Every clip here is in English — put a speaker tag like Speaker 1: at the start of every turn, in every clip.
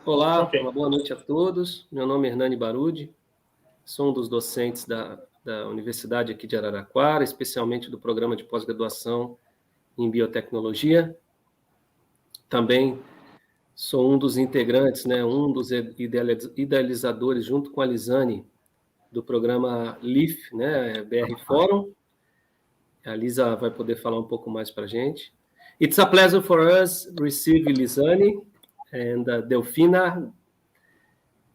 Speaker 1: Olá, uma boa noite a todos. Meu nome é Hernani Barudi, sou um dos docentes da Universidade aqui de Araraquara, especialmente do programa de pós-graduação em biotecnologia. Também sou um dos integrantes, um dos idealizadores, junto com a Lisane, do programa LIF, BR Fórum. A Lisa vai poder falar um pouco mais para a gente. It's a pleasure for us to receive Lisane and Delfina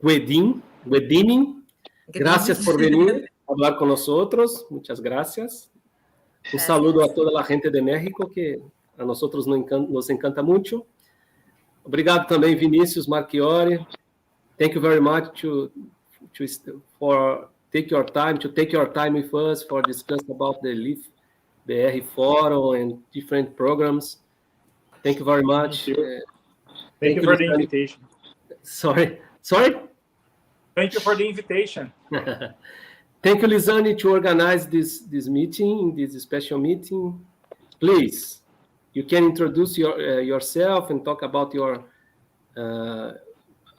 Speaker 1: Gueldimin. Gracias por venir a hablar con nosotros. Muchas gracias. Un saludo a toda la gente de México, que a nosotros nos encanta mucho. Obrigado também, Vinicius, Marchiori. Thank you very much for take your time with us for discuss about the LIFBR forum and different programs. Thank you very much.
Speaker 2: Thank you for the invitation.
Speaker 1: Sorry?
Speaker 2: Thank you for the invitation.
Speaker 1: Thank you, Lisane, to organize this meeting, this special meeting. Please, you can introduce yourself and talk about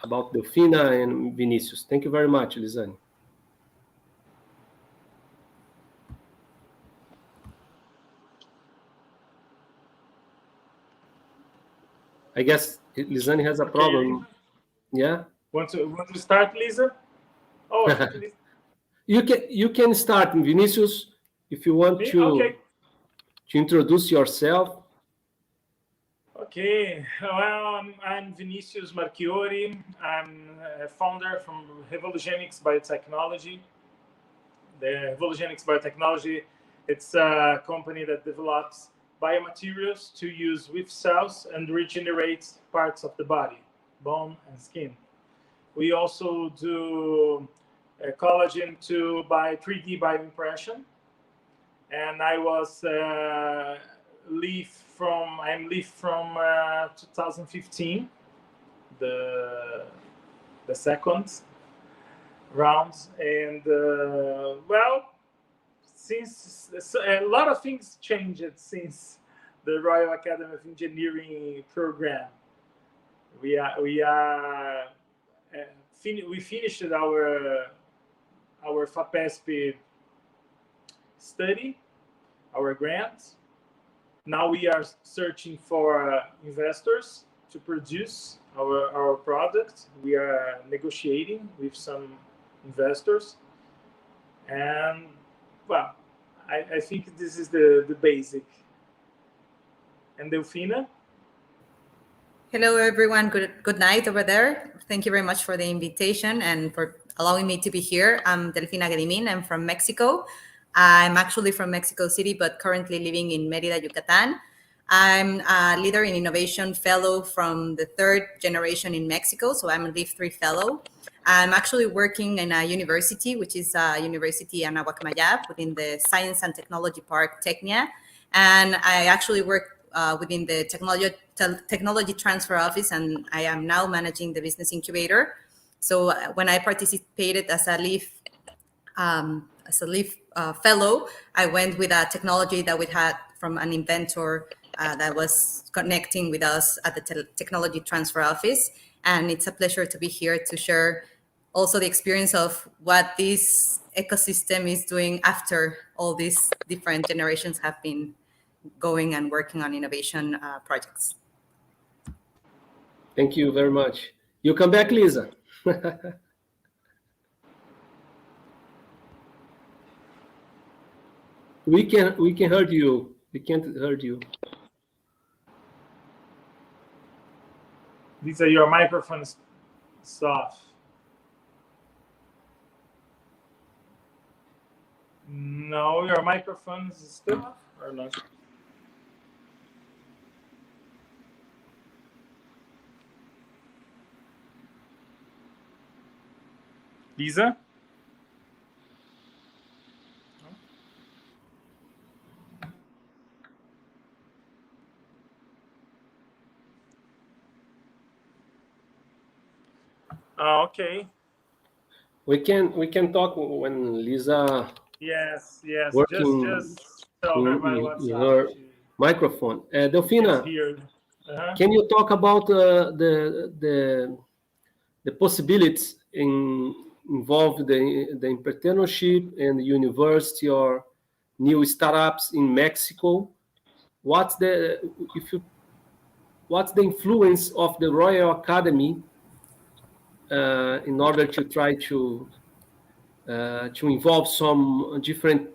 Speaker 1: about Delfina and Vinicius. Thank you very much, Lisane. I guess Lisane has a problem. Yeah.
Speaker 2: Want to start, Lisa? Oh,
Speaker 1: you can start, Vinicius, if you want to introduce yourself.
Speaker 2: Okay. Well, I'm Vinicius Marchiori. I'm a founder from Revolugenix Biotechnology. The Revolugenix Biotechnology, it's a company that develops biomaterials to use with cells and regenerates parts of the body, bone and skin. We also do collagen by 3D bioimpression, and I was LIF from 2015, the second round, and since a lot of things changed since the Royal Academy of Engineering program. We finished our FAPESP study, our grant. Now we are searching for investors to produce our product. We are negotiating with some investors, and I think this is the basic. And Delfina?
Speaker 3: Hello, everyone. Good night over there. Thank you very much for the invitation and for allowing me to be here. I'm Delfina Gueldimin. I'm from Mexico. I'm actually from Mexico City, but currently living in Mérida, Yucatan. I'm a Leader in Innovation Fellow from the 3rd generation in Mexico, so I'm a LIF3 Fellow. I'm actually working in a university, which is a university in Anahuac within the Science and Technology Park, Tecnia. And I actually work within the technology transfer office, and I am now managing the business incubator. So when I participated as a LIF fellow, I went with a technology that we had from an inventor that was connecting with us at the technology transfer office. And it's a pleasure to be here to share also the experience of what this ecosystem is doing after all these different generations have been going and working on innovation projects.
Speaker 1: Thank you very much. You come back, Lisa. We can hear you. We can't hear you.
Speaker 2: Lisa, your microphone is off. No, your microphone is still off or not? Lisa? Okay.
Speaker 1: We can talk when Lisa.
Speaker 2: Yes.
Speaker 1: Just
Speaker 2: tell her my WhatsApp.
Speaker 1: Her microphone. Delfina, can you talk about the the possibilities involved the entrepreneurship and the university or new startups in Mexico. What's the influence of the Royal Academy in order to try to involve some different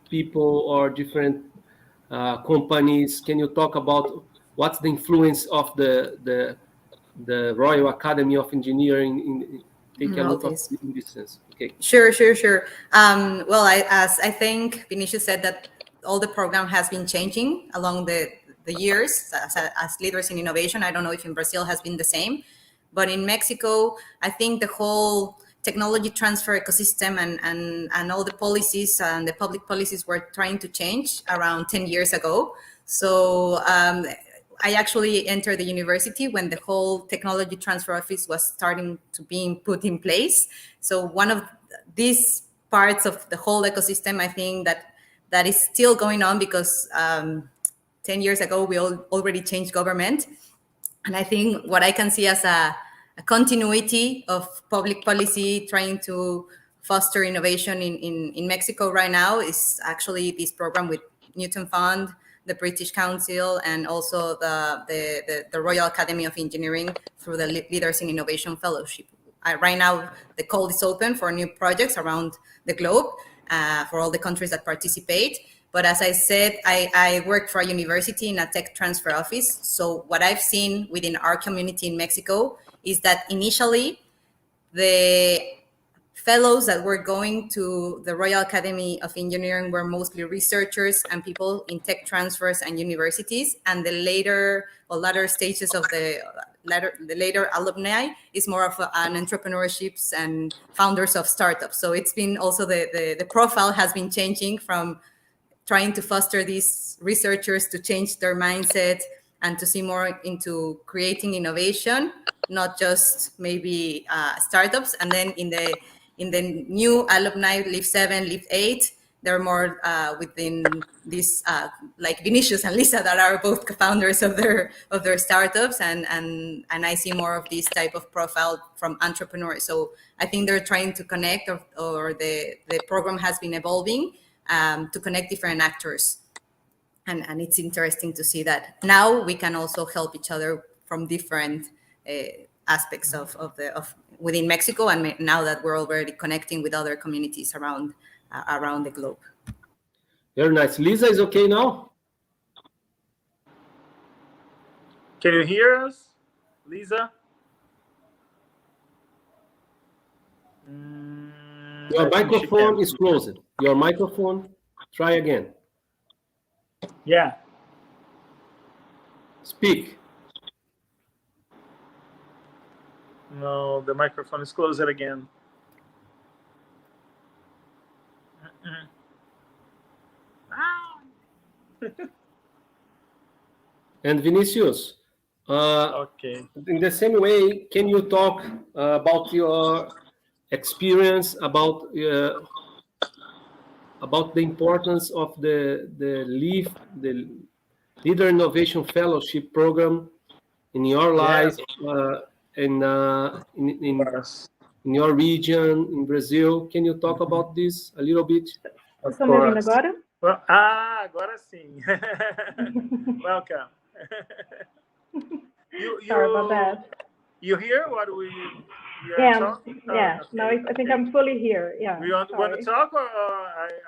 Speaker 1: people or different companies? Can you talk about what's the influence of the Royal Academy of Engineering in take a look at in this sense? Okay.
Speaker 3: Sure. Well, as I think Vinicius said, that all the program has been changing along the years as leaders in innovation. I don't know if in Brazil has been the same, but in Mexico, I think the whole technology transfer ecosystem and all the policies and the public policies were trying to change around 10 years ago. So I actually entered the university when the whole technology transfer office was starting to being put in place. So one of these parts of the whole ecosystem, I think that is still going on because 10 years ago, we already changed government. And I think what I can see as a continuity of public policy trying to foster innovation in Mexico right now is actually this program with Newton Fund, the British Council, and also the Royal Academy of Engineering through the Leaders in Innovation Fellowship. Right now, the call is open for new projects around the globe for all the countries that participate. But as I said, I work for a university in a tech transfer office. So what I've seen within our community in Mexico is that initially the fellows that were going to the Royal Academy of Engineering were mostly researchers and people in tech transfers and universities. And the later stages of the later alumni is more of an entrepreneurships and founders of startups. So it's been also the profile has been changing from trying to foster these researchers to change their mindset and to see more into creating innovation, not just maybe startups. And then in the new alumni, LIF7, LIF8, they're more within this, like Vinicius and Lisa, that are both co-founders of their startups, and I see more of this type of profile from entrepreneurs. So I think they're trying to connect, or the program has been evolving to connect different actors, and it's interesting to see that now we can also help each other from different aspects of within Mexico, and now that we're already connecting with other communities around the globe.
Speaker 1: Very nice. Lisa is okay now?
Speaker 2: Can you hear us, Lisa?
Speaker 1: Your microphone is closed. Your microphone, try again.
Speaker 2: Yeah.
Speaker 1: Speak.
Speaker 2: No, the microphone is closed again.
Speaker 1: And Vinicius,
Speaker 2: okay.
Speaker 1: In the same way, can you talk about your experience about the importance of the LIF, the Leader Innovation Fellowship program in your life, in your region, in Brazil? Can you talk about this a little bit?
Speaker 4: Vocês estão me ouvindo agora?
Speaker 2: Well, agora sim. Welcome.
Speaker 4: Sorry about that.
Speaker 2: You hear what we
Speaker 4: Yeah,
Speaker 2: talking?
Speaker 4: yeah.
Speaker 2: Okay.
Speaker 4: No, I think I'm fully here. Yeah.
Speaker 2: You want to talk, or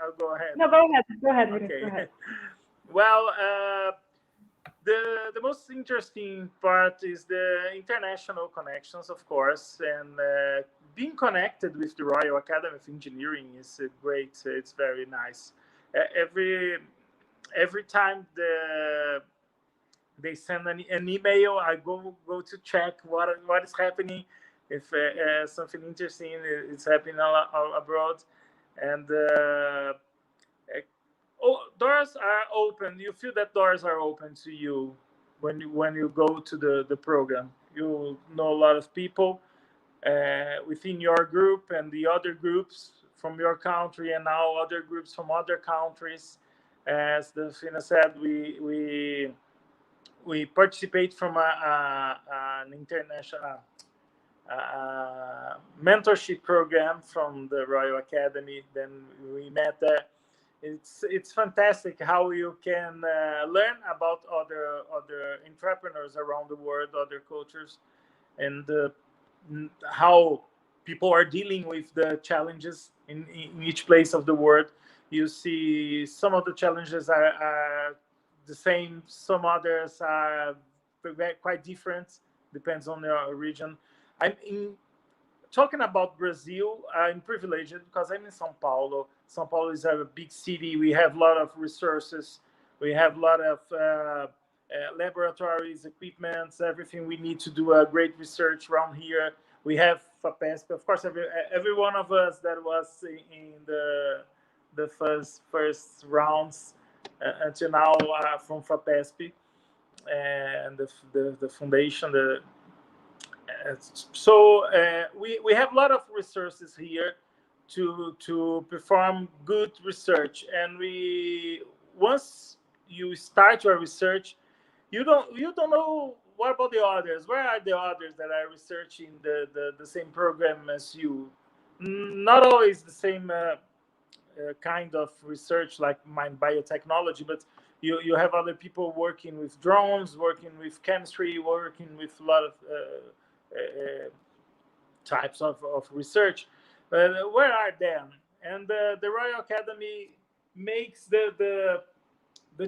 Speaker 2: I'll go ahead?
Speaker 4: No, go ahead.
Speaker 2: Okay.
Speaker 4: Go ahead.
Speaker 2: Well, the most interesting part is the international connections, of course, and being connected with the Royal Academy of Engineering is great. It's very nice. Every time they send an email, I go to check what is happening, if something interesting is happening abroad, and doors are open. You feel that doors are open to you when you go to the program. You know a lot of people within your group and the other groups from your country, and now other groups from other countries. As Delfina said, we participate from an international mentorship program from the Royal Academy. Then we met there. It's fantastic how you can learn about other entrepreneurs around the world, other cultures, and how people are dealing with the challenges in each place of the world. You see some of the challenges are the same, some others are quite different, depends on your region. Talking about Brazil, I'm privileged because I'm in São Paulo. São Paulo is a big city. We have a lot of resources. We have a lot of laboratories, equipments, everything we need to do a great research around here. We have FAPESP. Of course, every one of us that was in the first rounds until now are from FAPESP and the foundation. So we have a lot of resources here to perform good research, and once you start your research, you don't know what about the others. Where are the others that are researching the same program as you? Not always the same kind of research like mine, biotechnology, but you have other people working with drones, working with chemistry, working with a lot of types of research. Where are them? And the Royal Academy makes the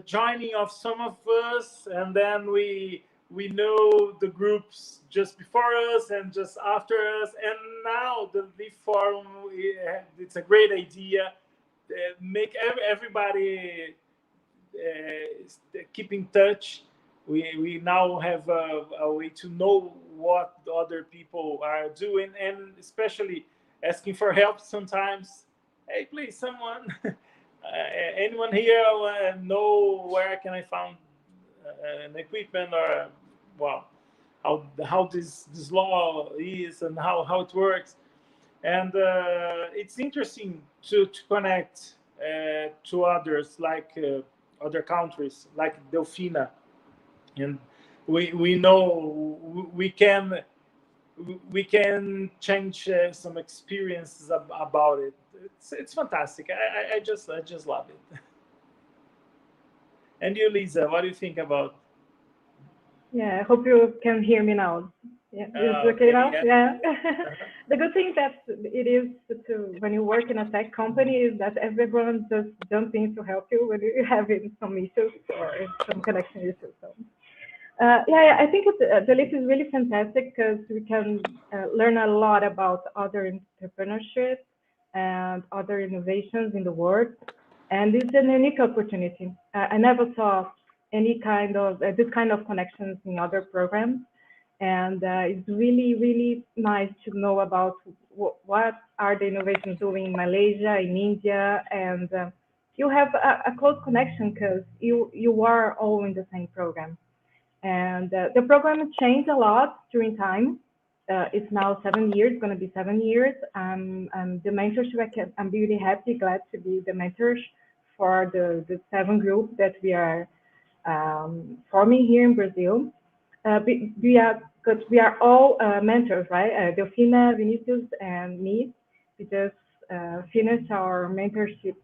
Speaker 2: joining of some of us, and then we know the groups just before us and just after us. And now the LIF Forum, it's a great idea. Make everybody keep in touch. We now have a way to know what the other people are doing, and especially asking for help sometimes. Hey, please, someone, anyone here know where can I find an equipment, or how this law is and how it works. And it's interesting to connect to others, like other countries, like Delfina. And we know we can change some experiences about it. It's fantastic. I just love it. And you, Lisa, what do you think about?
Speaker 4: Yeah, I hope you can hear me now. Yeah, is it okay now? Yeah. The good thing that it is when you work in a tech company is that everyone just jumps in to help you when you're having some issues or some connection issues. So. I think the LIF is really fantastic because we can learn a lot about other entrepreneurship and other innovations in the world, and it's a unique opportunity. I never saw any kind of this kind of connections in other programs, and it's really nice to know about what are the innovations doing in Malaysia, in India, and you have a close connection because you are all in the same program. And the program changed a lot during time. It's now 7 years, going to be 7 years. The mentorship, I'm really happy, glad to be the mentors for the 7 groups that we are forming here in Brazil. We are all mentors, right? Delfina, Vinicius, and me. We just finished our mentorship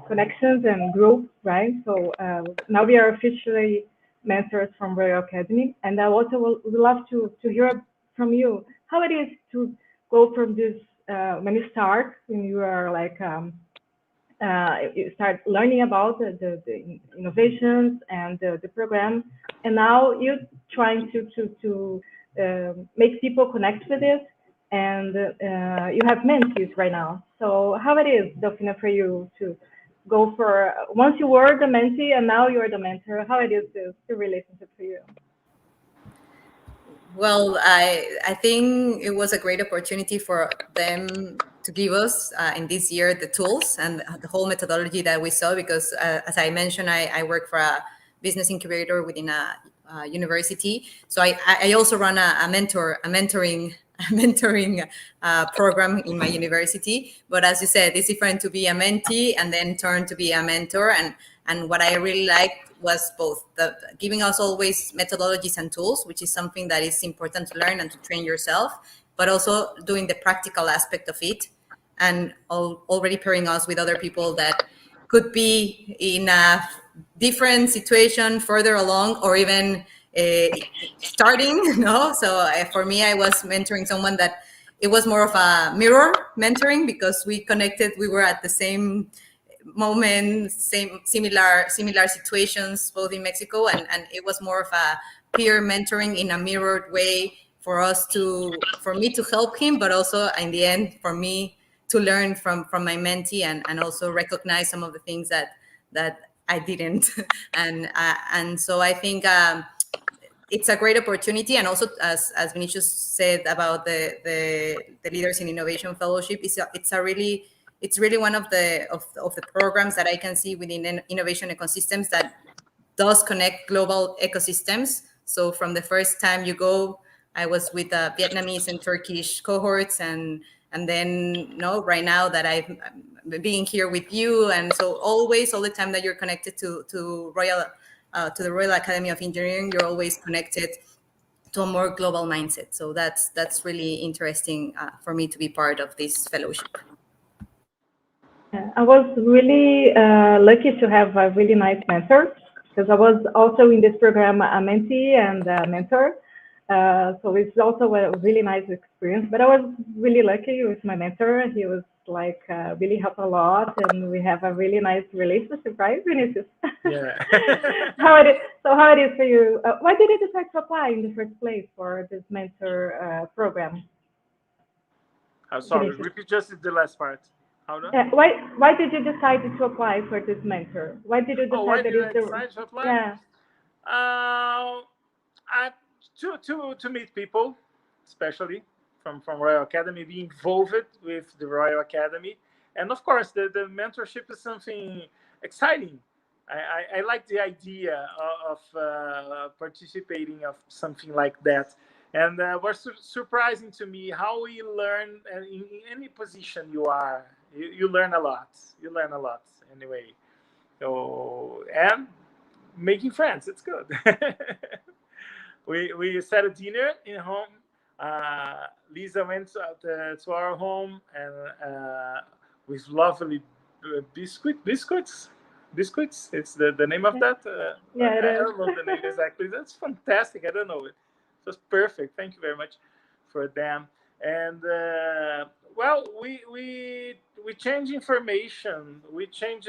Speaker 4: connections and groups, right? So now we are officially mentors from Royal Academy, and I also would love to hear from you how it is to go from this when you are like you start learning about the innovations and the program, and now you're trying to make people connect with it, and you have mentees right now. So how it is, Delfina, for you to go for, once you were the mentee and now you're the mentor, how it is the relationship for you?
Speaker 3: Well, I think it was a great opportunity for them to give us in this year the tools and the whole methodology that we saw, because as I mentioned, I work for a business incubator within a university. So I also run a mentoring program in my university. But as you said, it's different to be a mentee and then turn to be a mentor. And what I really liked was both giving us always methodologies and tools, which is something that is important to learn and to train yourself, but also doing the practical aspect of it, and already pairing us with other people that could be in a different situation further along, or even starting, So for me, I was mentoring someone that it was more of a mirror mentoring, because we connected, we were at the same moment, similar situations, both in Mexico, and it was more of a peer mentoring in a mirrored way for me to help him, but also in the end for me to learn from my mentee, and also recognize some of the things that I didn't. And so I think it's a great opportunity. And also, as Vinicius said about the Leaders in Innovation Fellowship, it's really one of the programs that I can see within innovation ecosystems that does connect global ecosystems. So from the first time you go, I was with Vietnamese and Turkish cohorts, and then right now that I'm being here with you, and so all the time that you're connected to the Royal Academy of Engineering, you're always connected to a more global mindset. So that's really interesting for me to be part of this fellowship.
Speaker 4: I was really lucky to have a really nice mentor, because I was also in this program a mentee and a mentor. So it's also a really nice experience. But I was really lucky with my mentor. He was like really helped a lot, and we have a really nice relationship, right, Vinicius?
Speaker 2: Yeah.
Speaker 4: How it is for you? Why did you decide to apply in the first place for this mentor program?
Speaker 2: I'm sorry,
Speaker 4: Vinicius?
Speaker 2: repeat just the last part.
Speaker 4: Why did you decide to apply for this mentor? Why did you decide
Speaker 2: why did I decide to apply?
Speaker 4: Yeah.
Speaker 2: To meet people, especially from Royal Academy, be involved with the Royal Academy, and of course the mentorship is something exciting. I like the idea of participating of something like that, and was surprising to me how we learn in any position you are. You learn a lot. You learn a lot anyway. So, and making friends, it's good. We set a dinner in home. Lisa went to our home, and with lovely biscuits. It's the name of that.
Speaker 4: Yeah,
Speaker 2: I don't know the name exactly. That's fantastic. I don't know it. It was perfect. Thank you very much for them. And well, we change information. We change.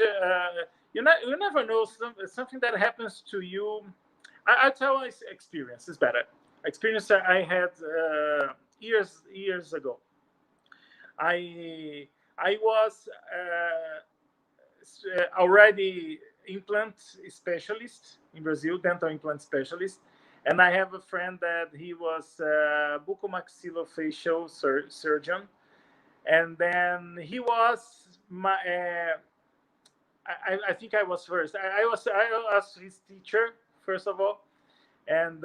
Speaker 2: You never know something that happens to you. I tell my experience is better. Experience I had years ago. I was already implant specialist in Brazil, dental implant specialist, and I have a friend that he was buccomaxillofacial surgeon, and then he was my. I think I was first. I was his teacher first of all, and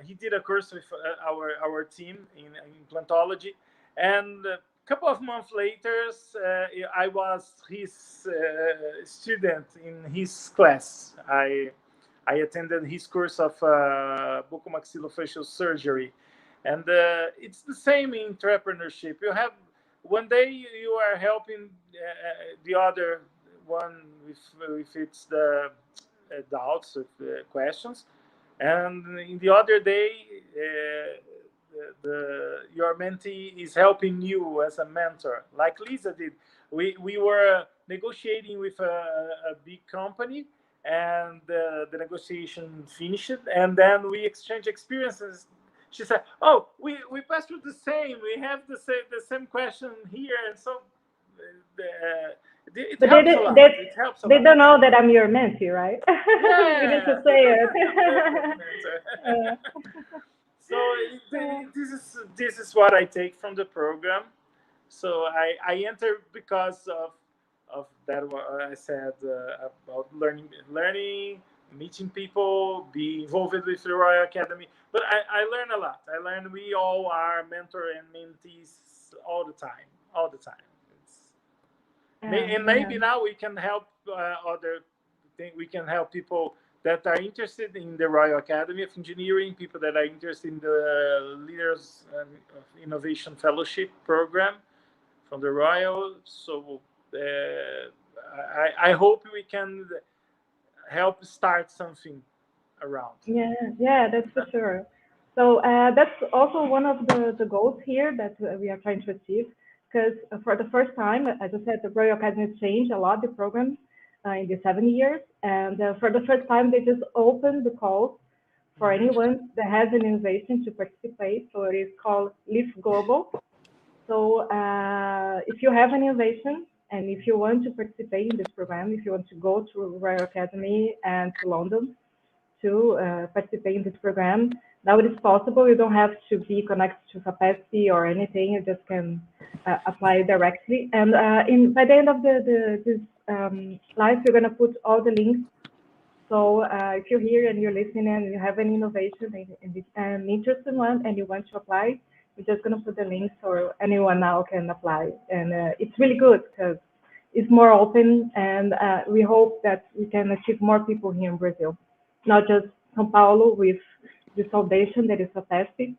Speaker 2: he did a course with our team in implantology, and a couple of months later, I was his student in his class. I attended his course of buccomaxillofacial surgery, and it's the same in entrepreneurship. You have one day you are helping the other one with its doubts, with questions, and in the other day your mentee is helping you as a mentor, like Lisa did. We were negotiating with a big company, and the negotiation finished, and then we exchanged experiences. She said, "Oh, we passed through the same. We have the same question here," and so it helps a lot. It helps a lot.
Speaker 4: They don't know that I'm your mentee, right?
Speaker 2: Yeah,
Speaker 4: we need to say it.
Speaker 2: So this is what I take from the program. So I entered because of that, what I said about learning, meeting people, be involved with the Royal Academy. But I learn a lot. I learn we all are mentor and mentees all the time. And maybe now we can help other think we can help people that are interested in the Royal Academy of Engineering, people that are interested in the Leaders of Innovation Fellowship program from the Royal. So I hope we can help start something around.
Speaker 4: Yeah, that's for sure. So that's also one of the goals here that we are trying to achieve, because for the first time, as I said, the Royal Academy has changed a lot, the program in the 7 years. And for the first time, they just opened the calls for anyone that has an innovation to participate. So it is called LIF Global. So if you have an innovation and if you want to participate in this program, if you want to go to Royal Academy and to London to participate in this program, now it is possible. You don't have to be connected to capacity or anything. You just can apply directly. And by the end of this live, we're going to put all the links. So if you're here and you're listening and you have an innovation and an interesting one and you want to apply, we're just going to put the links so anyone now can apply. And it's really good because it's more open, and we hope that we can achieve more people here in Brazil, not just São Paulo with the foundation that is fantastic,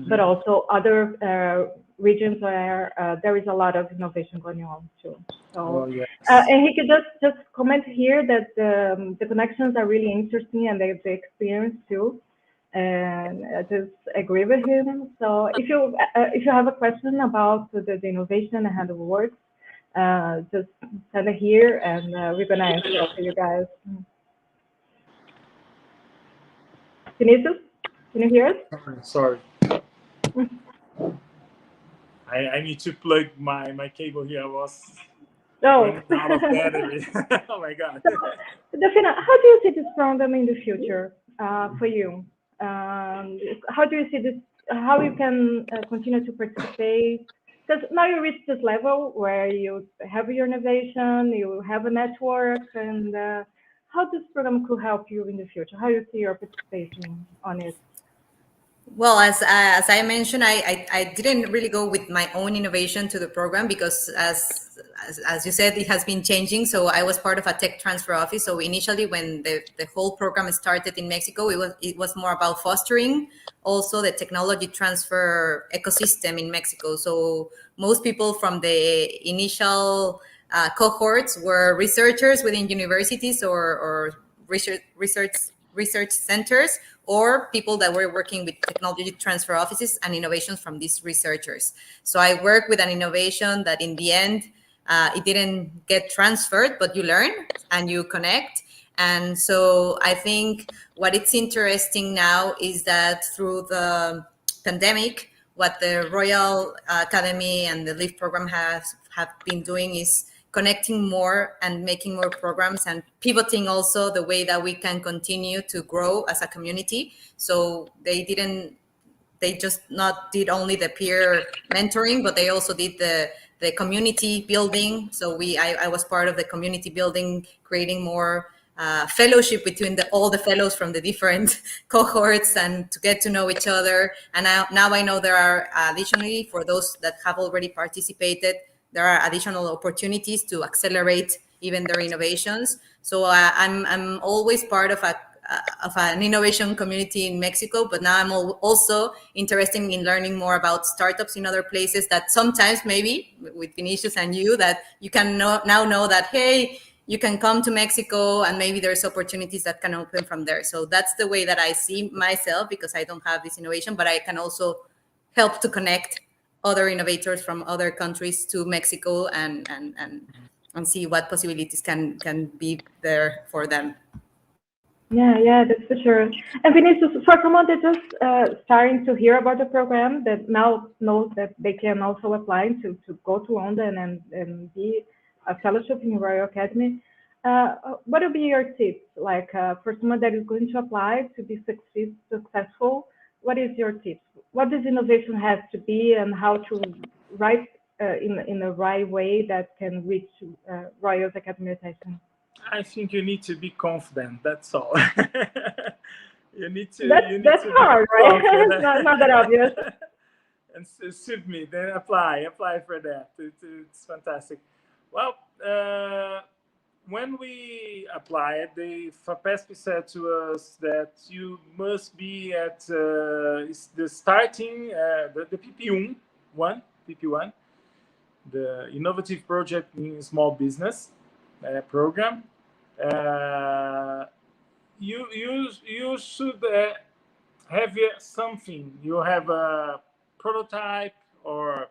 Speaker 4: but also other regions where there is a lot of innovation going on too. So, and he could just comment here that the connections are really interesting and the experience too. And I just agree with him. So if you have a question about the innovation and how it works, just send it here, and we're gonna answer it for you guys. Vinicius, can you hear us?
Speaker 2: Sorry. I need to plug my cable here. I was running out of battery. Oh my God.
Speaker 4: So, Delfina, how do you see this program in the future for you? How do you see this? How you can continue to participate? Because now you reach this level where you have your innovation, you have a network, and how this program could help you in the future? How you see your participation on it?
Speaker 3: Well, as I mentioned, I didn't really go with my own innovation to the program because, as you said, it has been changing. So I was part of a tech transfer office. So initially, when the whole program started in Mexico, it was more about fostering also the technology transfer ecosystem in Mexico. So most people from the initial cohorts were researchers within universities or research centers, or people that were working with technology transfer offices and innovations from these researchers. So I work with an innovation that in the end, it didn't get transferred, but you learn and you connect. And so I think what it's interesting now is that through the pandemic, what the Royal Academy and the LIF program have been doing is connecting more and making more programs and pivoting also the way that we can continue to grow as a community. So they just not did only the peer mentoring, but they also did the community building. So I was part of the community building, creating more fellowship between all the fellows from the different cohorts and to get to know each other. And now I know there are additionally, for those that have already participated, there are additional opportunities to accelerate even their innovations. So I'm always part of an innovation community in Mexico, but now I'm also interested in learning more about startups in other places that sometimes maybe with Vinicius and you, that you can now know that, hey, you can come to Mexico and maybe there's opportunities that can open from there. So that's the way that I see myself, because I don't have this innovation, but I can also help to connect other innovators from other countries to Mexico and see what possibilities can be there for them.
Speaker 4: Yeah, that's for sure. And Vinicius, for someone that just starting to hear about the program, that now knows that they can also apply to go to London and be a fellowship in Royal Academy, what would be your tips? Like for someone that is going to apply to be successful, what is your tips? What does innovation have to be, and how to write in the right way that can reach Royal Academy attention?
Speaker 2: I think you need to be confident. That's all. you need to.
Speaker 4: That's hard, right? It's not that obvious.
Speaker 2: And suit me, then apply for that. It's fantastic. Well, when we applied, the FAPESP said to us that you must be at the starting, the PP1, the Innovative Project in Small Business program. You should have something. You have a prototype, or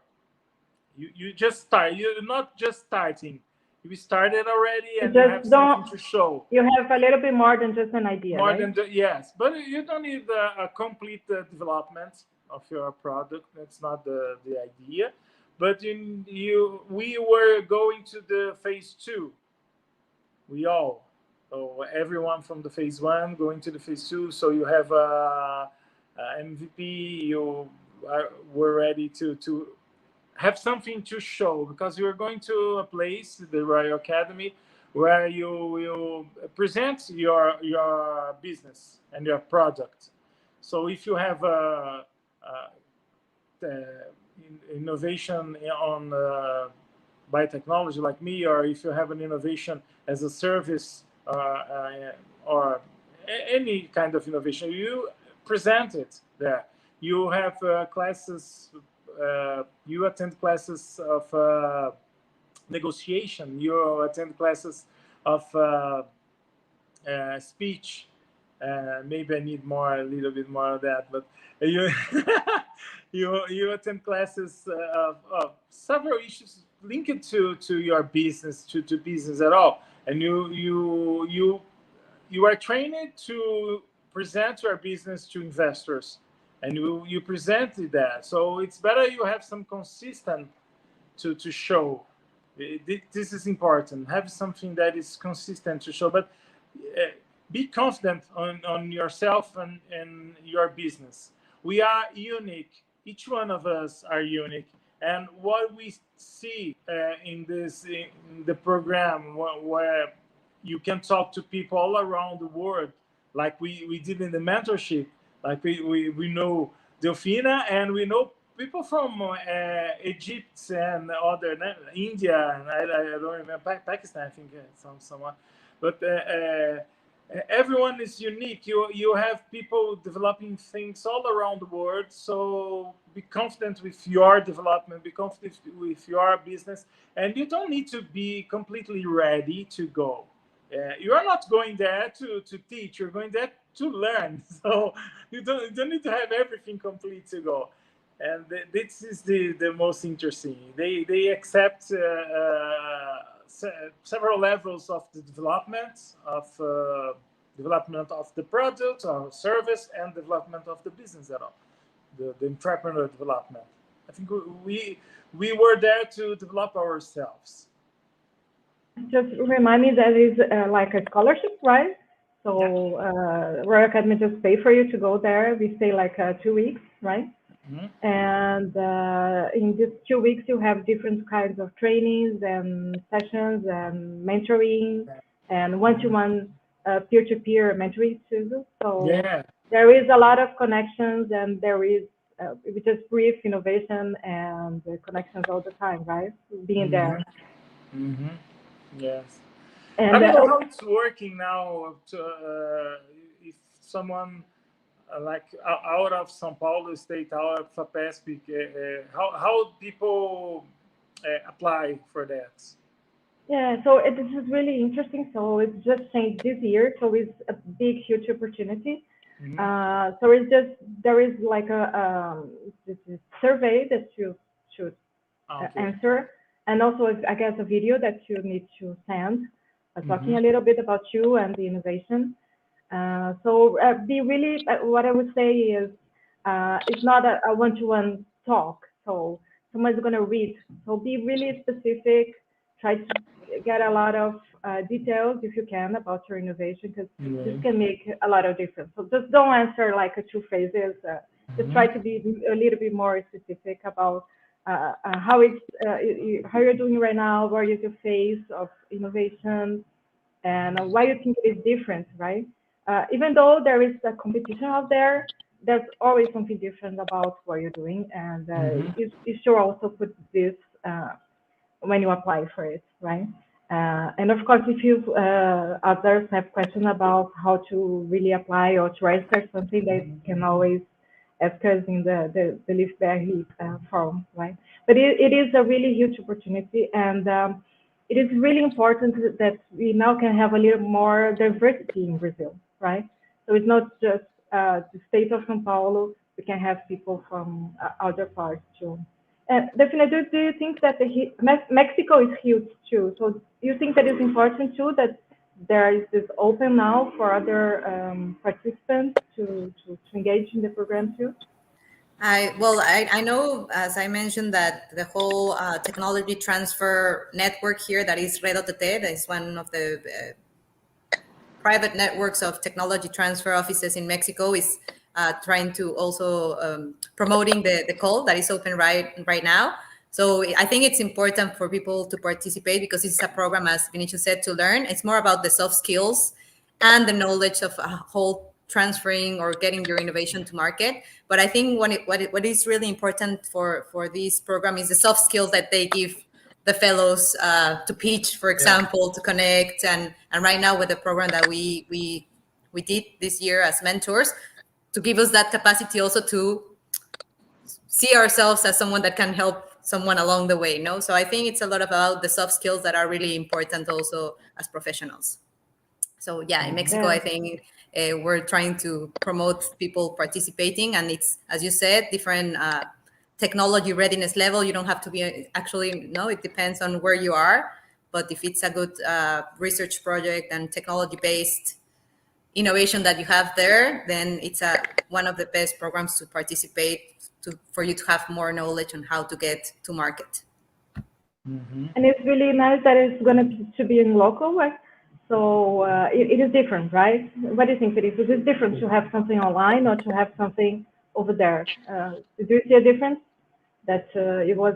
Speaker 2: you just start. You're not just starting. You started already, and you have something to show.
Speaker 4: You have a little bit more than just an idea,
Speaker 2: more
Speaker 4: right?
Speaker 2: than yes, but you don't need a complete development of your product. That's not the idea. But we were going to the phase 2. So everyone from the phase 1 going to the phase 2. So you have a MVP. You were ready to have something to show, because you're going to a place, the Royal Academy, where you will present your business and your product. So if you have innovation on biotechnology like me, or if you have an innovation as a service or any kind of innovation, you present it there. You have classes. You attend classes of negotiation. You attend classes of speech. Maybe I need a little bit more of that. But you you attend classes of several issues linked to your business, to business at all, and you are trained to present your business to investors. And you presented that, so it's better you have some consistent to show. This is important. Have something that is consistent to show, but be confident on yourself and your business. We are unique. Each one of us are unique, and what we see in the program, where you can talk to people all around the world, like we did in the mentorship. Like we know Delfina, and we know people from Egypt and other India, and I don't remember, Pakistan, I think someone. But everyone is unique. You have people developing things all around the world. So be confident with your development. Be confident with your business, and you don't need to be completely ready to go. You are not going there to teach. You're going there to learn. So you don't need to have everything complete to go. And this is the most interesting. They accept several levels of the development of the product or service, and development of the business at all, the entrepreneur development. I think we were there to develop ourselves.
Speaker 4: Just remind me, that is like a scholarship, right? So Royal Academy just pay for you to go there. We stay like 2 weeks, right? Mm-hmm. And in these 2 weeks, you have different kinds of trainings and sessions and mentoring and one-to-one peer-to-peer mentoring too. So there is a lot of connections, and there is we just breathe innovation and connections all the time, right? Being there.
Speaker 2: Mm-hmm. Yes.
Speaker 4: And
Speaker 2: I don't know how it's working now. If someone like out of São Paulo state, out of FAPESP, how people apply for that?
Speaker 4: Yeah, so this is really interesting. So it's just changed this year, so it's a big, huge opportunity. Mm-hmm. So there is like a survey that you should answer. And also, I guess, a video that you need to send, talking a little bit about you and the innovation. So be really, what I would say is, it's not a one-to-one talk. So someone's going to read. So be really specific. Try to get a lot of details, if you can, about your innovation, because this can make a lot of difference. So just don't answer like 2 phrases. Just try to be a little bit more specific about how you're doing right now, where is your phase of innovation, and why you think it is different, right? Even though there is a competition out there, there's always something different about what you're doing, and you should also put this when you apply for it, right? And of course, if you others have questions about how to really apply or to register something, they can always ask us in the LIFBR forum, right? But it is a really huge opportunity, and it is really important that we now can have a little more diversity in Brazil, right? So it's not just the state of São Paulo, we can have people from other parts too. And Delfina, do you think that Mexico is huge too? So do you think that it's important too that there is this open now for other participants to engage in the program too?
Speaker 3: I know, as I mentioned, that the whole technology transfer network here, that is Redo.tt, that is one of the private networks of technology transfer offices in Mexico, is trying to also promoting the call that is open right now. So I think it's important for people to participate because it's a program, as Vinicius said, to learn. It's more about the soft skills and the knowledge of whole transferring or getting your innovation to market. But I think what is really important for this program is the soft skills that they give the fellows to pitch, for example, to connect. And right now with the program that we did this year as mentors, to give us that capacity also to see ourselves as someone that can help someone along the way, no? So I think it's a lot about the soft skills that are really important also as professionals. So yeah, in Mexico, I think we're trying to promote people participating, and it's, as you said, different technology readiness level. You don't have to be it depends on where you are, but if it's a good research project and technology-based innovation that you have there, then it's one of the best programs to participate for you to have more knowledge on how to get to market.
Speaker 4: Mm-hmm. And it's really nice that it's going to be in local, right? So it is different, right? What do you think, Vinicius? Is it different to have something online or to have something over there? Do you see a difference? That it was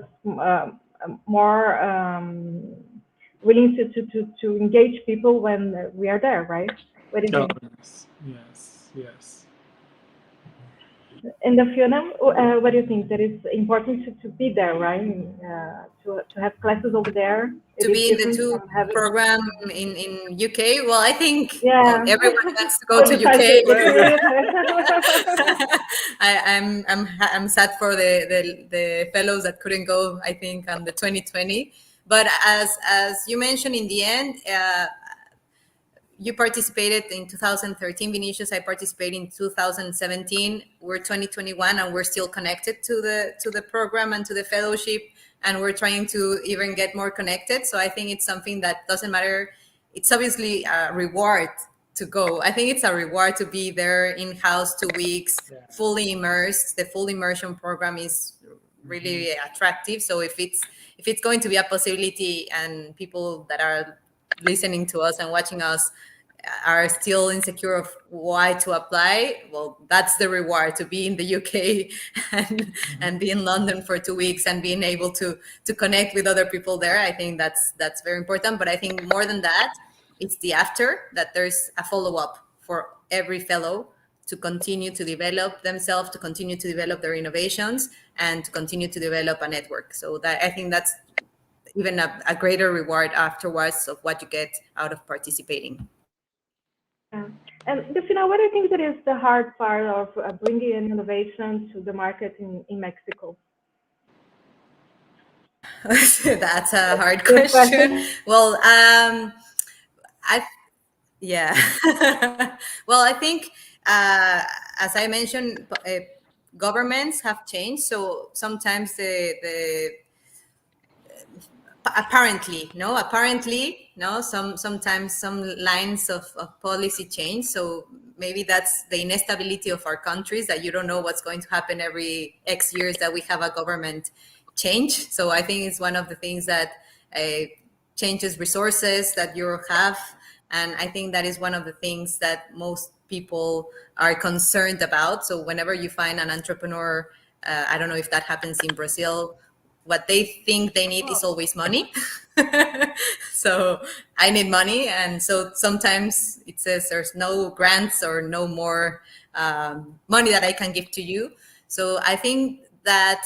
Speaker 4: more willing to engage people when we are there, right? What do you think?
Speaker 2: Yes.
Speaker 4: And Delfina, what do you think? That it's important to be there, right? To have classes over there.
Speaker 3: To be in the two program in UK. Well, I think everyone wants to go to UK. I'm sad for the fellows that couldn't go, I think, on the 2020. But as you mentioned, in the end, you participated in 2013, Vinicius. I participated in 2017. We're 2021, and we're still connected to the program and to the fellowship, and we're trying to even get more connected. So I think it's something that doesn't matter. It's obviously a reward to go. I think it's a reward to be there in-house 2 weeks, fully immersed. The full immersion program is really attractive. So if it's going to be a possibility, and people that are listening to us and watching us are still insecure of why to apply, well, that's the reward, to be in the UK and be in London for 2 weeks and being able to connect with other people there. I think that's very important. But I think more than that, it's the after, that there's a follow-up for every fellow to continue to develop themselves, to continue to develop their innovations, and to continue to develop a network. So that, I think that's even a greater reward afterwards of what you get out of participating.
Speaker 4: Yeah. And Delfina, what do you think that is the hard part of bringing in innovation to the market in Mexico?
Speaker 3: That's a hard question. Well, well, I think, as I mentioned, governments have changed. So sometimes sometimes some lines of policy change. So maybe that's the instability of our countries, that you don't know what's going to happen every X years that we have a government change. So I think it's one of the things that changes resources that you have. And I think that is one of the things that most people are concerned about. So whenever you find an entrepreneur, I don't know if that happens in Brazil, what they think they need is always money. So I need money. And so sometimes it says there's no grants or no more money that I can give to you. So I think that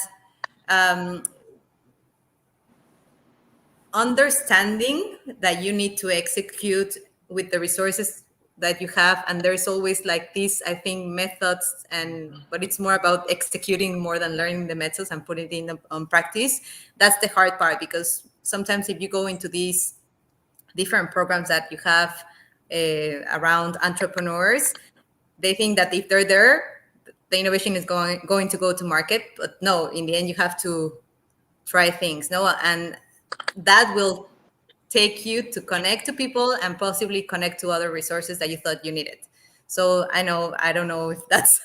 Speaker 3: understanding that you need to execute with the resources that you have, and there's always like these, I think, methods, but it's more about executing more than learning the methods and putting it in on practice. That's the hard part, because sometimes if you go into these different programs that you have around entrepreneurs, they think that if they're there, the innovation is going to go to market. But no, in the end, you have to try things. No, and that will take you to connect to people and possibly connect to other resources that you thought you needed. So I don't know if that's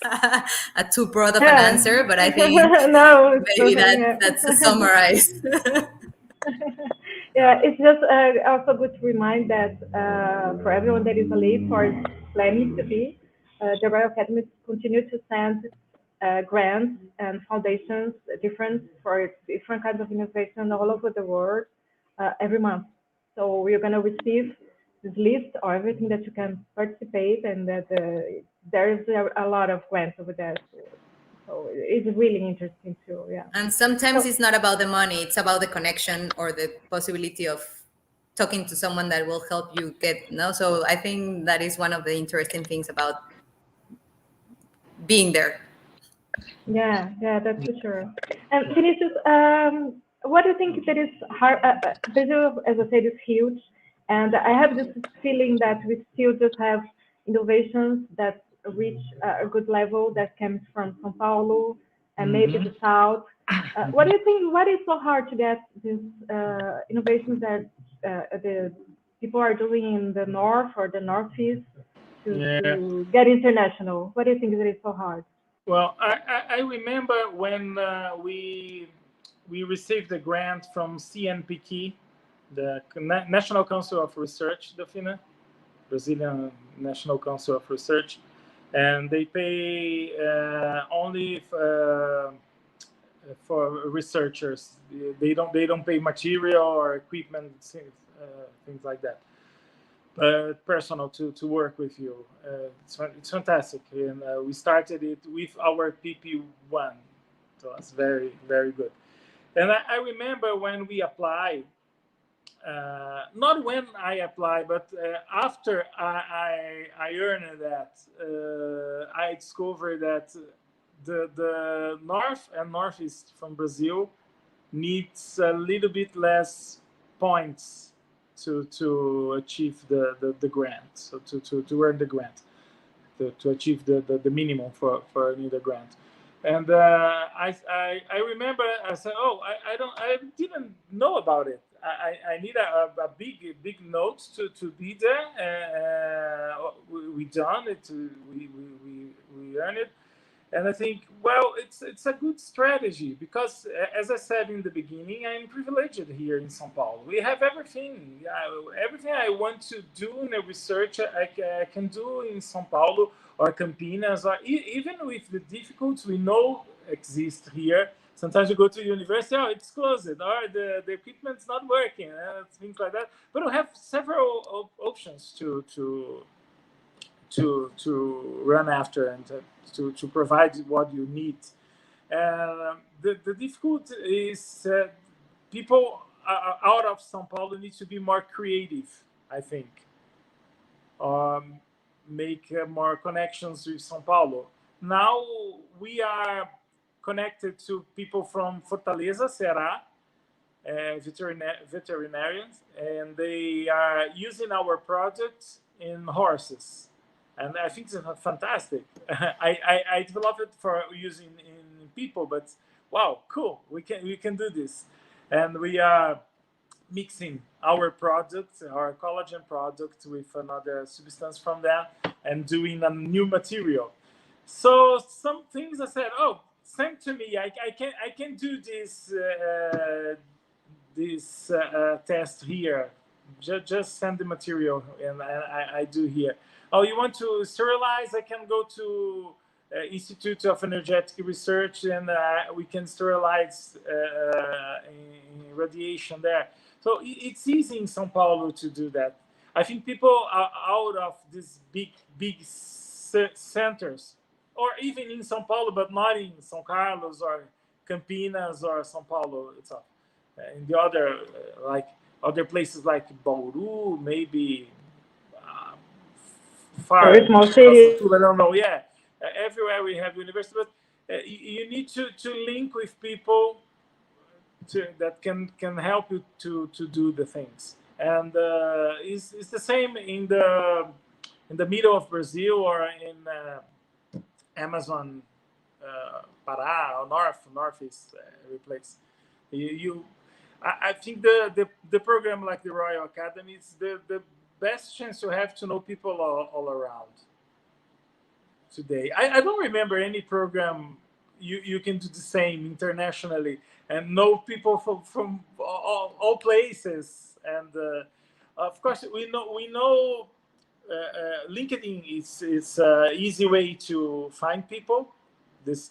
Speaker 3: a too broad of an answer, but I think
Speaker 4: no,
Speaker 3: maybe that's a summarize.
Speaker 4: Yeah, it's just also good to remind that for everyone that is a LIF or is planning to be, the Royal Academy continue to send grants and foundations for different kinds of innovation all over the world every month. So we're going to receive this list of everything that you can participate, and that there is a lot of grants over there. So it's really interesting too, yeah.
Speaker 3: And sometimes it's not about the money, it's about the connection or the possibility of talking to someone that will help you get, So I think that is one of the interesting things about being there.
Speaker 4: Yeah, that's for sure. And Vinicius, what do you think that is hard? Brazil, as I said, is huge, and I have this feeling that we still just have innovations that reach a good level that comes from São Paulo and maybe the South. What do you think? What is so hard to get these innovations that the people are doing in the North or the Northeast to get international? What do you think that is so hard?
Speaker 2: Well, I remember when we received a grant from CNPq, the National Council of Research, Delfina, Brazilian National Council of Research, and they pay only for researchers. They don't pay material or equipment, things like that. Personal to work with you. It's fantastic, and we started it with our PP1, so it's very, very good. And I remember when we applied, not when I applied, but after I earned that, I discovered that the North and Northeast from Brazil needs a little bit less points to achieve the grant, so to earn the grant, to achieve the minimum for earning the grant. And I remember I said, I didn't know about it. I need a big note to be there. We done it. We earned it. And I think, well, it's a good strategy because, as I said in the beginning, I'm privileged here in São Paulo. We have everything. Everything I want to do in a research, I can do in São Paulo or Campinas, or even with the difficulties we know exist here. Sometimes you go to university, it's closed, or the equipment's not working, things like that. But we have several options to run after and to provide what you need. The difficulty is people out of São Paulo need to be more creative, I think. Make more connections with São Paulo. Now we are connected to people from Fortaleza, Ceará, veterinarians, and they are using our product in horses. And I think it's fantastic. I developed it for using in people, but wow, cool! We can do this, and we are mixing our product, our collagen product, with another substance from there, and doing a new material. So some things I said, send to me. I can do this test here. Just send the material, and I do here. You want to sterilize? I can go to Institute of Energetic Research, and we can sterilize in radiation there. So it's easy in São Paulo to do that. I think people are out of these big centers, or even in São Paulo, but not in São Carlos or Campinas or São Paulo itself. In the other, like other places like Bauru, maybe far.
Speaker 4: Very small cities.
Speaker 2: I don't know. Yeah, everywhere we have university, but you need to link with people that can help you to do the things. And it's the same in the middle of Brazil or in Amazon, Pará, or northeast every place. I think the program like the Royal Academy is the best chance you have to know people all around today. I don't remember any program you can do the same internationally and know people from all places. And of course, we know LinkedIn is an easy way to find people. This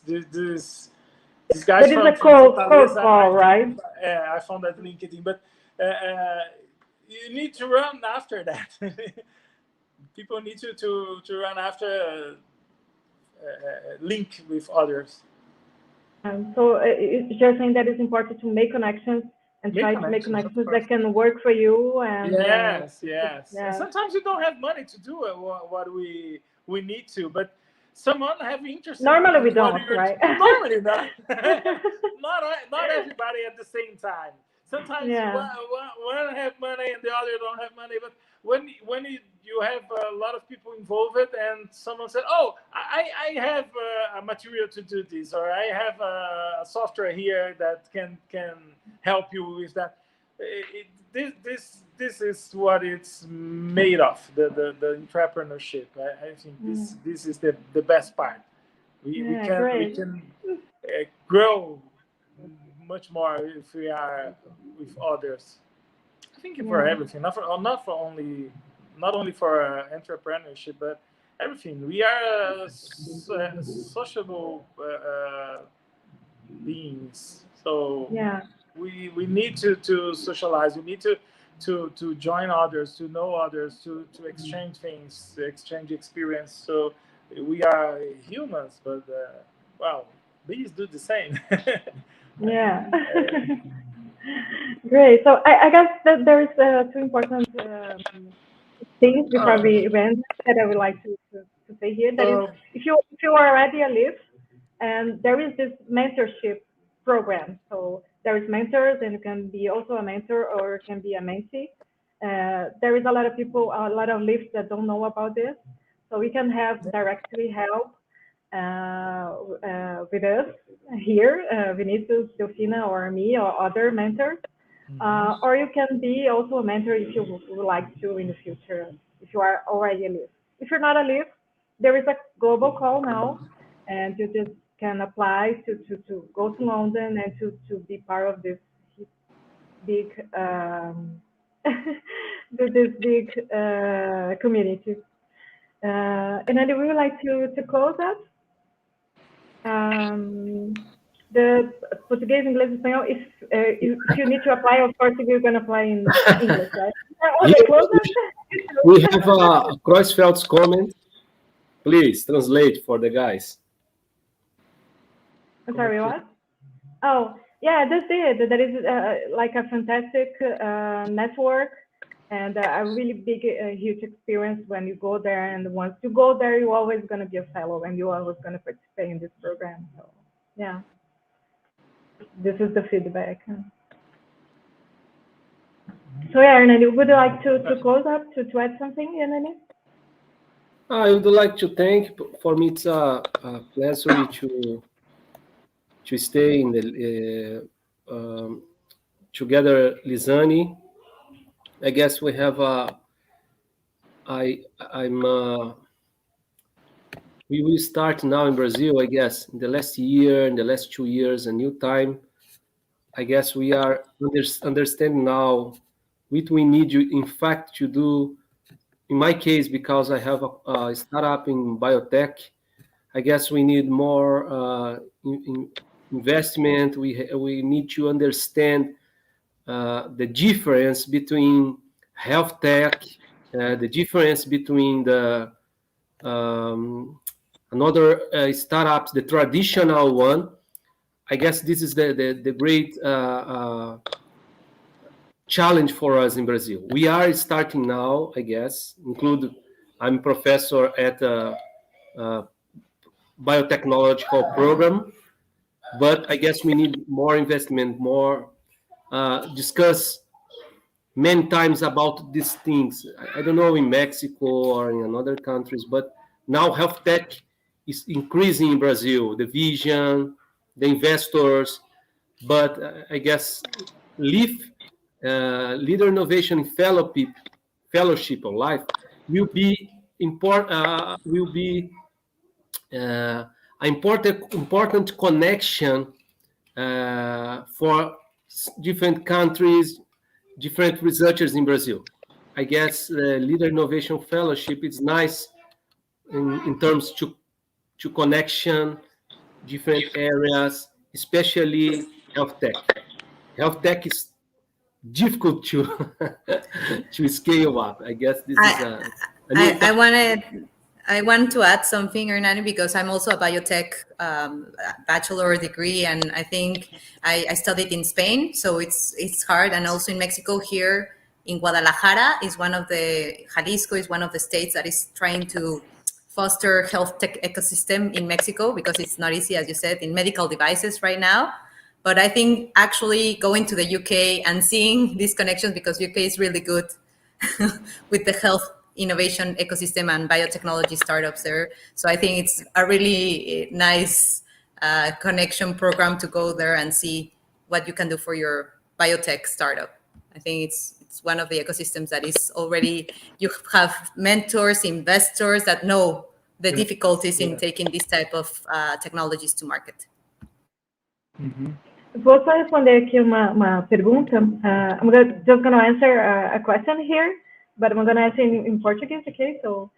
Speaker 2: guys
Speaker 4: That is a cold call, right?
Speaker 2: I found that LinkedIn, but you need to run after that. People need to run after link with others.
Speaker 4: So it's just saying that it's important to make connections and try to make connections that can work for you. And
Speaker 2: yes.
Speaker 4: Yeah.
Speaker 2: And sometimes you don't have money to do what we need to, but someone have interest.
Speaker 4: Normally we don't, right?
Speaker 2: Normally not. not everybody at the same time. Sometimes one have money and the other don't have money. But when you have a lot of people involved and someone said, "Oh, I have a material to do this," or "I have a software here that can help you with that." This is what it's made of, the entrepreneurship. I think this is the best part. We can grow much more if we are with others. I think for everything, not only for entrepreneurship, but everything. We are sociable beings, so we need to socialize. We need to join others, to know others, to exchange things, to exchange experience. So we are humans, but bees do the same.
Speaker 4: Yeah. Great. So I guess that there's two important things before we end that I would like to say here. That is, if you are already a LIF, and there is this mentorship program. So there is mentors, and you can be also a mentor or can be a mentee. There is a lot of people, a lot of LIFs that don't know about this. So we can have directly help with us here, Vinicius, Delfina, or me, or other mentors. Or you can be also a mentor if you would like to in the future, if you are already a LIF. If you're not a LIF, there is a global call now, and you just can apply to go to London and to be part of this big community. And then we would like to close that. The Portuguese, English, Espanol, if you need to apply, of course, we're going to apply in English, right? Okay, close that.
Speaker 1: We have a Kreuzfeld's comment. Please translate for the guys.
Speaker 4: I'm sorry, what? Oh, yeah, that's it. That is like a fantastic network and a really big, huge experience when you go there. And once you go there, you're always going to be a fellow and you're always going to participate in this program. So, yeah, this is the feedback. So, yeah, Hernani, would you like to close up, to add something, Hernani?
Speaker 1: I would like to thank. For me, it's a pleasure to stay in the together, Lisane. I guess we have we will start now in Brazil. I guess in the last year, in the last 2 years, a new time. I guess we are understanding now what we need, in fact, to do. In my case, because I have a startup in biotech, I guess we need more investment. We need to understand the difference between health tech, the difference between the another startups, the traditional one. I guess this is the great challenge for us in Brazil. We are starting now, I guess. I'm professor at a biotechnological program, but I guess we need more investment, more discuss many times about these things. I don't know in Mexico or in other countries, but now health tech is increasing in Brazil, the vision, the investors, but I guess LIF, Leader Innovation Fellowship of Life, will be an important connection for different countries, different researchers in Brazil. I guess the Leader Innovation Fellowship is nice in terms to connection, different areas, especially health tech. Health tech is difficult to to scale up. I guess this is a
Speaker 3: I want to add something, Hernani, because I'm also a biotech bachelor degree, and I think I studied in Spain, so it's hard, and also in Mexico here in Guadalajara Jalisco is one of the states that is trying to foster health tech ecosystem in Mexico, because it's not easy, as you said, in medical devices right now. But I think actually going to the UK and seeing these connections, because UK is really good with the health innovation ecosystem and biotechnology startups there. So I think it's a really nice connection program to go there and see what you can do for your biotech startup. I think it's one of the ecosystems that is already, you have mentors, investors that know the difficulties in taking this type of technologies to market.
Speaker 4: Vou só responder aqui uma pergunta. I'm just going to answer a question here, but I'm going to answer in Portuguese, okay? So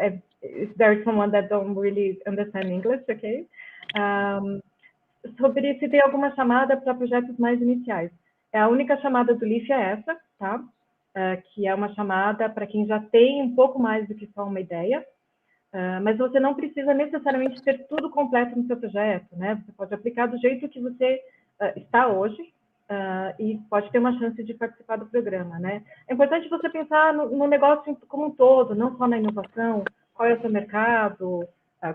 Speaker 4: if there's someone that don't really understand English, okay? Sobre se tem alguma chamada para projetos mais iniciais. A única chamada do LIF é essa, tá? Que é uma chamada para quem já tem um pouco mais do que só uma ideia. Mas você não precisa necessariamente ter tudo completo no seu projeto, né? Você pode aplicar do jeito que você está hoje e pode ter uma chance de participar do programa, né? É importante você pensar no negócio como um todo, não só na inovação, qual é o seu mercado,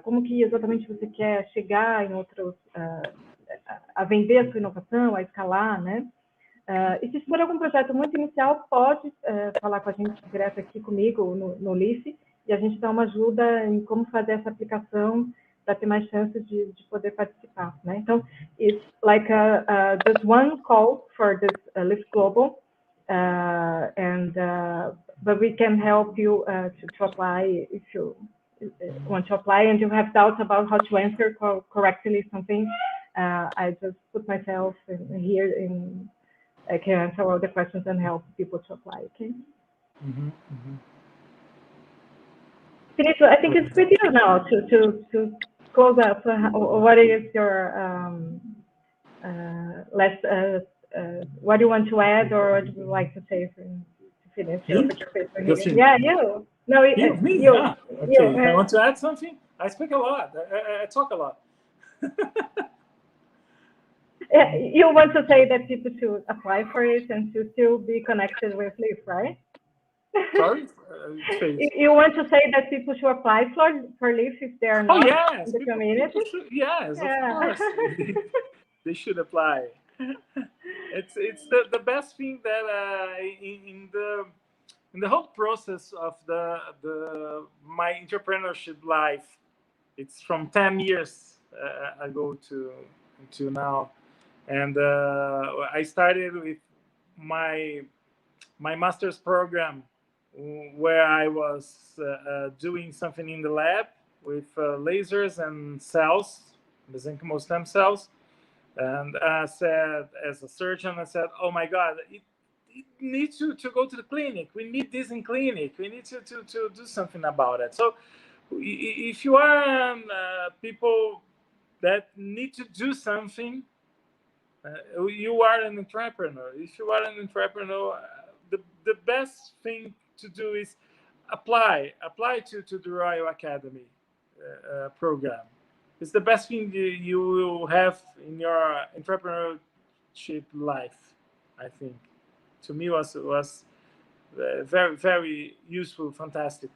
Speaker 4: como que exatamente você quer chegar em outros, a vender a sua inovação, a escalar, né? E se for algum projeto muito inicial, pode falar com a gente direto aqui comigo no LIF, e a gente dá uma ajuda em como fazer essa aplicação para ter mais chances de poder participar, né? Então, it's like just one call for this LIF Global, but we can help you to apply if you want to apply and you have doubts about how to answer correctly something. I just put myself in here I can answer all the questions and help people to apply, okay? Vinicius, I think it's with you now to close up. What is your what do you want to add, or what do you like to say to finish? Yeah, you. No,
Speaker 2: me?
Speaker 4: You.
Speaker 2: Ah, okay. I want to add something. I speak a lot. I talk a lot.
Speaker 4: You want to say that people should apply for it and to still be connected with LIF, right?
Speaker 2: Sorry?
Speaker 4: You want to say that people should apply for LIF if they are not in the community?
Speaker 2: Yes, of course. They should apply. It's the best thing that in the whole process of my entrepreneurship life. It's from 10 years ago to now, and I started with my master's program, where I was doing something in the lab with lasers and cells, mesenchymal stem cells. And I said, as a surgeon, I said, oh my God, it needs to go to the clinic. We need this in clinic. We need to do something about it. So if you are people that need to do something, you are an entrepreneur. If you are an entrepreneur, the best thing to do is apply to the Royal Academy program. It's the best thing you will have in your entrepreneurship life, I think. to me was very, very useful, fantastic.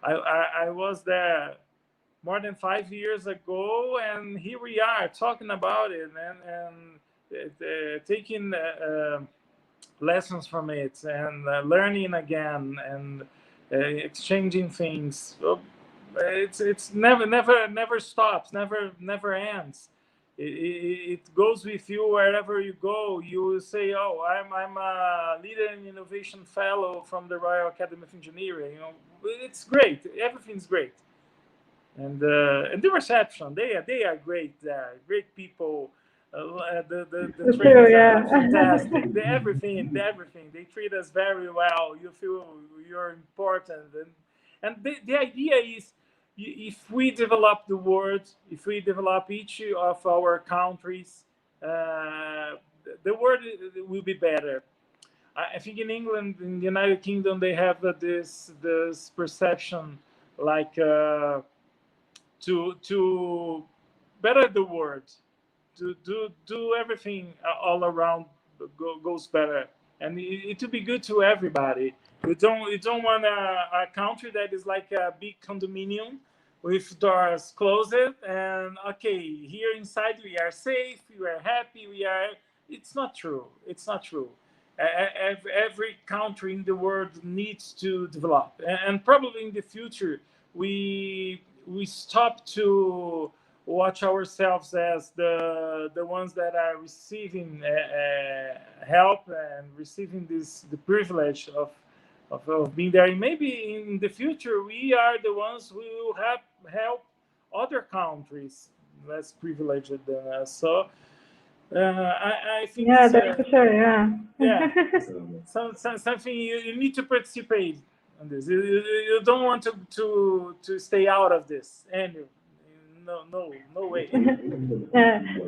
Speaker 2: I was there more than 5 years ago, and here we are talking about it and taking lessons from it and learning again and exchanging things. So it's never stops, never ends. It goes with you wherever you go. You say, "Oh, I'm a leader and innovation fellow from the Royal Academy of Engineering." You know, it's great. Everything's great, and the reception. They are great. Great people. The trainers are fantastic. Everything. They treat us very well. You feel you're important, and the idea is, if we develop the world, if we develop each of our countries, the world will be better. I think in England, in the United Kingdom, they have this perception like to better the world, to do everything all around goes better, and it will be good to everybody. You don't want a country that is like a big condominium with doors closed, and okay, here inside we are safe, we are happy, it's not true. Every country in the world needs to develop, and probably in the future we stop to watch ourselves as the ones that are receiving help and receiving the privilege of being there. And maybe in the future we are the ones who will help other countries less privileged than us. So I think
Speaker 4: that's for sure.
Speaker 2: something you need to participate on this. You don't want to stay out of this, and no way.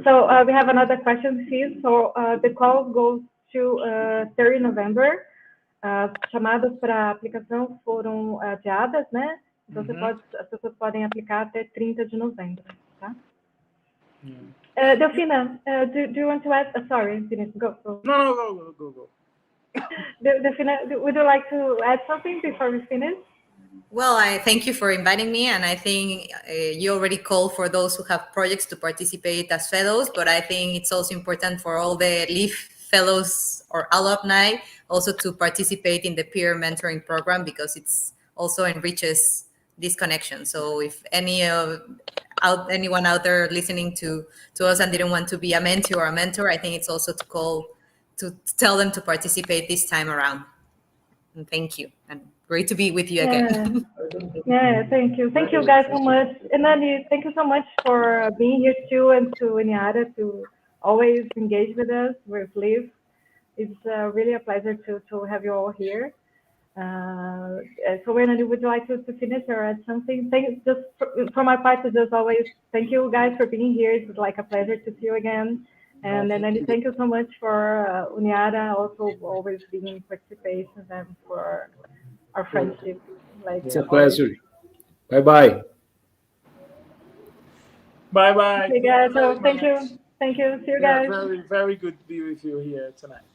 Speaker 4: So we have another question here. So the call goes to 30 November. As chamadas para aplicação foram adiadas, né? Então as pessoas podem aplicar até 30 de novembro, tá? Delfina, do you want to add? Sorry, Vinicius, go.
Speaker 2: No, go.
Speaker 4: Delfina, would you like to add something before we finish?
Speaker 3: Well, I thank you for inviting me, and I think you already called for those who have projects to participate as fellows, but I think it's also important for all the LIF fellows or alumni also to participate in the peer mentoring program, because it's also enriches this connection. So if anyone out there listening to us and didn't want to be a mentee or a mentor, I think it's also to tell them to participate this time around. And thank you, and great to be with you again.
Speaker 4: Thank you guys so much. And Nani, thank you so much for being here too, and to Inyara to always engage with us with LIF. It's really a pleasure to have you all here. So Nani, would you like to finish or add something? Just for my part, just always thank you guys for being here. It's like a pleasure to see you again. And then thank you so much for Unyara also always being in participation and for our friendship.
Speaker 1: It's a pleasure. Bye-bye.
Speaker 2: Bye-bye.
Speaker 4: Okay, guys. So thank you. See you guys.
Speaker 2: Very, very good to be with you here tonight.